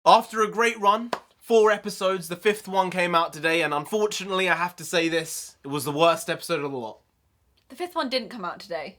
After a great run, 4 episodes, the 5th one came out today, and unfortunately I have to say this, it was the worst episode of the lot. The 5th one didn't come out today.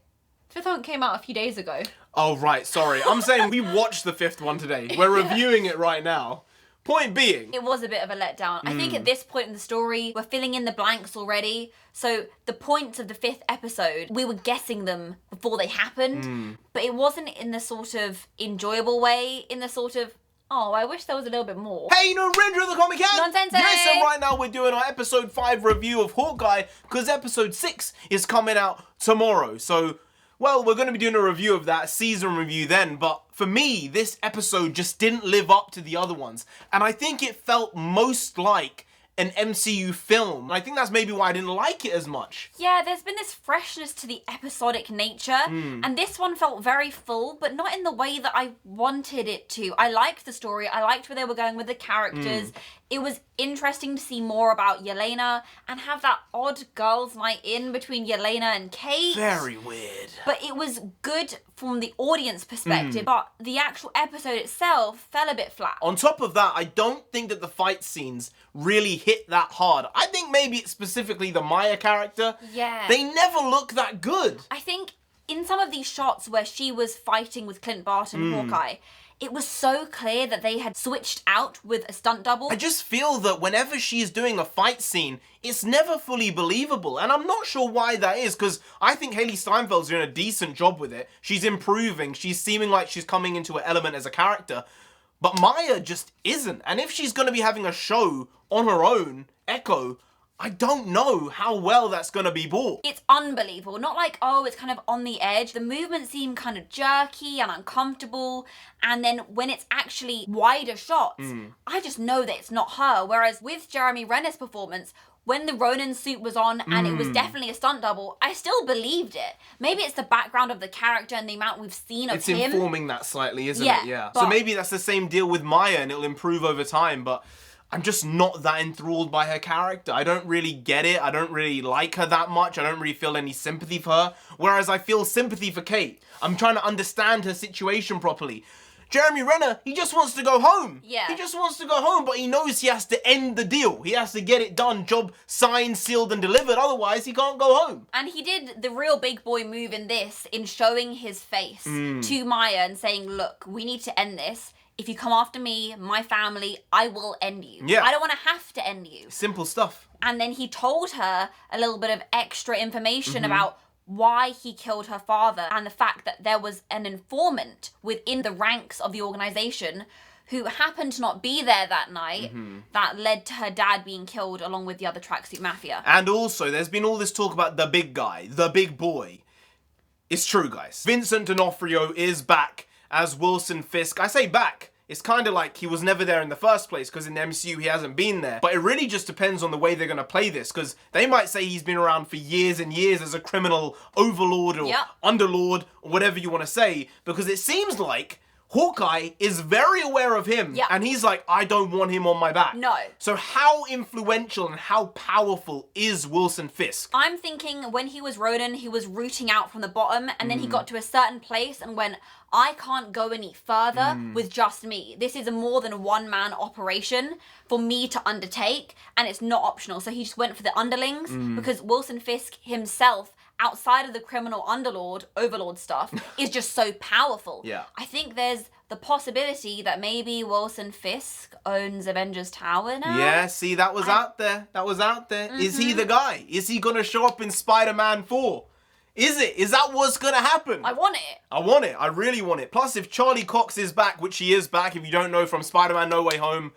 The 5th one came out a few days ago. Oh right, sorry. I'm saying we watched the 5th one today. We're reviewing it right now. Point being, it was a bit of a letdown. I think at this point in the story, we're filling in the blanks already. So the points of the 5th episode, we were guessing them before they happened. But it wasn't in the sort of enjoyable way, in the sort of, oh, I wish there was a little bit more. hey, NarendraTheComic here! Nonsense! Yes, and right now we're doing our episode 5 review of Hawkeye, because episode 6 is coming out tomorrow. So, well, we're going to be doing a review of that, season review then, but for me, this episode just didn't live up to the other ones. And I think it felt most like an MCU film. I think that's maybe why I didn't like it as much. Yeah, there's been this freshness to the episodic nature, and this one felt very full, but not in the way that I wanted it to. I liked the story, I liked where they were going with the characters. It was interesting to see more about Yelena and have that odd girls' night in between Yelena and Kate. Very weird. But it was good from the audience perspective, but the actual episode itself fell a bit flat. On top of that, I don't think that the fight scenes really hit that hard. I think maybe it's specifically the Maya character. Yeah. They never look that good. I think in some of these shots where she was fighting with Clint Barton, Hawkeye, it was so clear that they had switched out with a stunt double. I just feel that whenever she's doing a fight scene, it's never fully believable. And I'm not sure why that is, because I think Haley Steinfeld's doing a decent job with it. She's improving. She's seeming like she's coming into her element as a character. But Maya just isn't. And if she's going to be having a show on her own, Echo, I don't know how well that's going to be bought. It's unbelievable. Not like, oh, it's kind of on the edge. The movements seem kind of jerky and uncomfortable. And then when it's actually wider shots, I just know that it's not her. Whereas with Jeremy Renner's performance, when the Ronin suit was on and it was definitely a stunt double, I still believed it. Maybe it's the background of the character and the amount we've seen of him. It's informing that slightly, isn't it? Yeah. But So maybe that's the same deal with Maya and it'll improve over time, but I'm just not that enthralled by her character. I don't really get it. I don't really like her that much. I don't really feel any sympathy for her. Whereas I feel sympathy for Kate. I'm trying to understand her situation properly. Jeremy Renner, he just wants to go home. Yeah. He just wants to go home, but he knows he has to end the deal. He has to get it done, job signed, sealed, and delivered. Otherwise, he can't go home. And he did the real big boy move in this, in showing his face to Maya and saying, look, we need to end this. If you come after me, my family, I will end you. Yeah. I don't want to have to end you. Simple stuff. And then he told her a little bit of extra information about why he killed her father and the fact that there was an informant within the ranks of the organization who happened to not be there that night that led to her dad being killed along with the other tracksuit mafia. And also, there's been all this talk about the big guy, the big boy. It's true, guys. Vincent D'Onofrio is back as Wilson Fisk. I say back. It's kind of like he was never there in the first place, because in the MCU he hasn't been there. But it really just depends on the way they're going to play this, because they might say he's been around for years and years as a criminal overlord or underlord or whatever you want to say, because it seems like Hawkeye is very aware of him, and he's like, I don't want him on my back. No. So how influential and how powerful is Wilson Fisk? I'm thinking when he was Ronin, he was rooting out from the bottom, and then he got to a certain place and went, I can't go any further with just me. This is a more than one-man operation for me to undertake, and it's not optional. So he just went for the underlings, because Wilson Fisk himself, outside of the criminal overlord stuff, is just so powerful. Yeah. I think there's the possibility that maybe Wilson Fisk owns Avengers Tower now. Yeah, see, that was out there. That was out there. Is he the guy? Is he going to show up in Spider-Man 4? Is it? Is that what's going to happen? I want it. I want it. I really want it. Plus, if Charlie Cox is back, which he is back, if you don't know from Spider-Man No Way Home,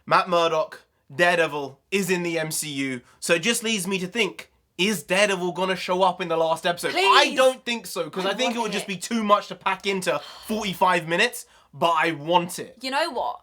Matt Murdock, Daredevil, is in the MCU. So it just leads me to think, is Daredevil going to show up in the last episode? Please. I don't think so, because I think it would just be too much to pack into 45 minutes, but I want it. You know what?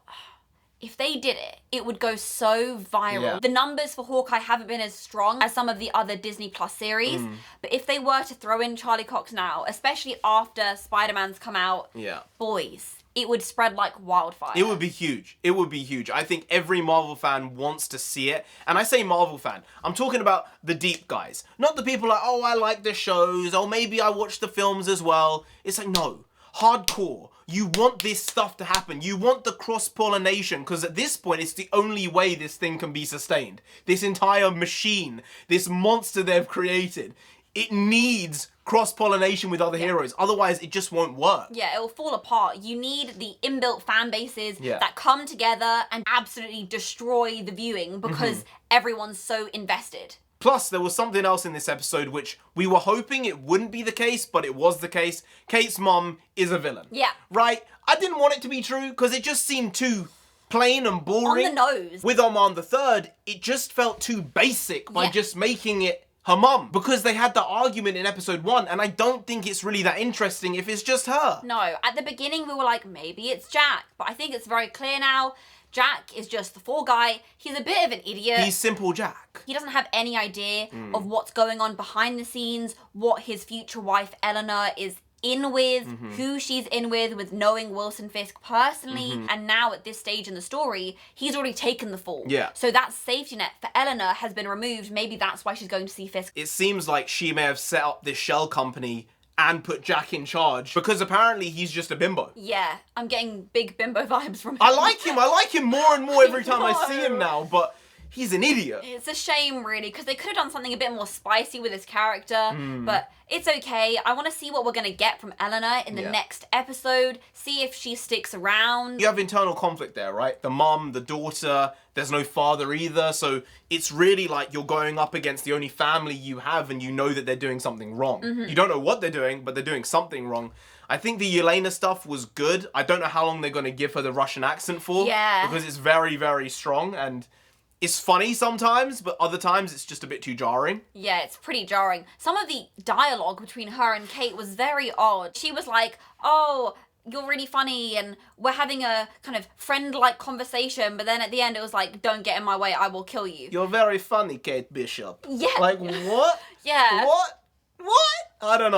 If they did it, it would go so viral. Yeah. The numbers for Hawkeye haven't been as strong as some of the other Disney Plus series. But if they were to throw in Charlie Cox now, especially after Spider-Man's come out, boys, it would spread like wildfire. It would be huge. It would be huge. I think every Marvel fan wants to see it. And I say Marvel fan, I'm talking about the deep guys. Not the people like, oh, I like the shows, oh, maybe I watch the films as well. It's like, no. hardcore. You want this stuff to happen. You want the cross-pollination, because at this point, it's the only way this thing can be sustained. This entire machine, this monster they've created, it needs cross-pollination with other heroes. Otherwise, it just won't work. Yeah, it will fall apart. You need the inbuilt fan bases Yeah. that come together and absolutely destroy the viewing because everyone's so invested. Plus, there was something else in this episode which we were hoping it wouldn't be the case, but it was the case. Kate's mum is a villain. Yeah. Right? I didn't want it to be true because it just seemed too plain and boring. On the nose. With Armand III, it just felt too basic by Yeah. just making it her mum. Because they had the argument in episode 1, and I don't think it's really that interesting if it's just her. No, at the beginning we were like, maybe it's Jack. But I think it's very clear now. Jack is just the Thor guy. He's a bit of an idiot. He's simple Jack. He doesn't have any idea of what's going on behind the scenes, what his future wife Eleanor is in with, who she's in with knowing Wilson Fisk personally. And now at this stage in the story, he's already taken the fall. Yeah. So that safety net for Eleanor has been removed. Maybe that's why she's going to see Fisk. It seems like she may have set up this shell company and put Jack in charge because apparently he's just a bimbo. Yeah, I'm getting big bimbo vibes from him. I like him more and more every time I know. see him now, but he's an idiot. It's a shame, really, because they could have done something a bit more spicy with his character, but it's okay. I want to see what we're going to get from Eleanor in the next episode, see if she sticks around. You have internal conflict there, right? The mum, the daughter, there's no father either, so it's really like you're going up against the only family you have and you know that they're doing something wrong. You don't know what they're doing, but they're doing something wrong. I think the Yelena stuff was good. I don't know how long they're going to give her the Russian accent for. Yeah. Because it's very, very strong and it's funny sometimes, but other times it's just a bit too jarring. Yeah, it's pretty jarring. Some of the dialogue between her and Kate was very odd. She was like, oh, you're really funny and we're having a kind of friend-like conversation, but then at the end it was like, don't get in my way, I will kill you. You're very funny, Kate Bishop. Yeah. Like, what? Yeah. What? I don't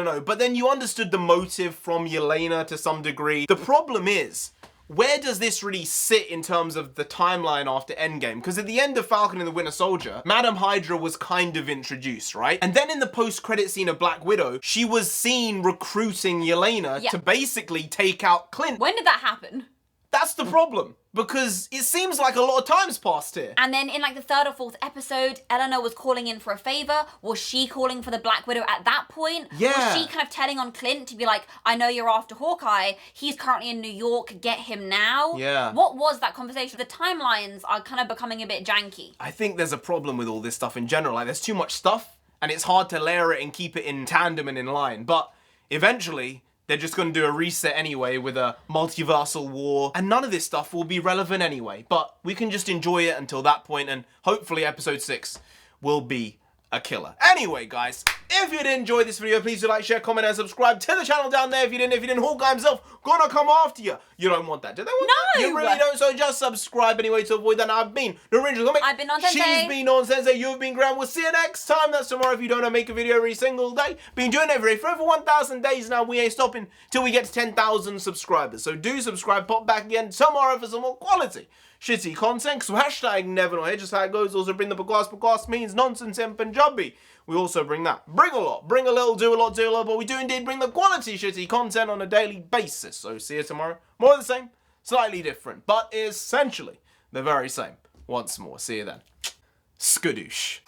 know. But then you understood the motive from Yelena to some degree. The problem is, where does this really sit in terms of the timeline after Endgame? Because at the end of Falcon and the Winter Soldier, Madam Hydra was kind of introduced, right? And then in the post-credit scene of Black Widow, she was seen recruiting Yelena to basically take out Clint. When did that happen? That's the problem. Because it seems like a lot of time's passed here. And then in like the 3rd or 4th episode, Eleanor was calling in for a favor. Was she calling for the Black Widow at that point? Yeah. Was she kind of telling on Clint to be like, I know you're after Hawkeye. He's currently in New York. Get him now. Yeah. What was that conversation? The timelines are kind of becoming a bit janky. I think there's a problem with all this stuff in general. Like, there's too much stuff, and it's hard to layer it and keep it in tandem and in line. But eventually, they're just going to do a reset anyway with a multiversal war, and none of this stuff will be relevant anyway. But we can just enjoy it until that point, and hopefully episode 6 will be a killer. Anyway, guys, if you did enjoy this video, please do like, share, comment, and subscribe to the channel down there. If you didn't, Hawkeye himself gonna come after you. You don't want that, do they want that? No! You really don't, so just subscribe anyway to avoid that. I've been NarendraTheComic. I've been Nonsensei. She's been Nonsensei. You've been Graham. We'll see you next time. That's tomorrow if you don't make a video every single day. Been doing it every day for over 1,000 days now. We ain't stopping till we get to 10,000 subscribers. So do subscribe. Pop back again tomorrow for some more quality shitty content. So hashtag never know here, just how it goes. Also bring the podcast. Podcast means nonsense in Punjabi. We also bring that. Bring a lot. Bring a little, do a lot, do a lot. But we do indeed bring the quality shitty content on a daily basis. So see you tomorrow. More of the same, slightly different, but essentially the very same. Once more. See you then. Skadoosh.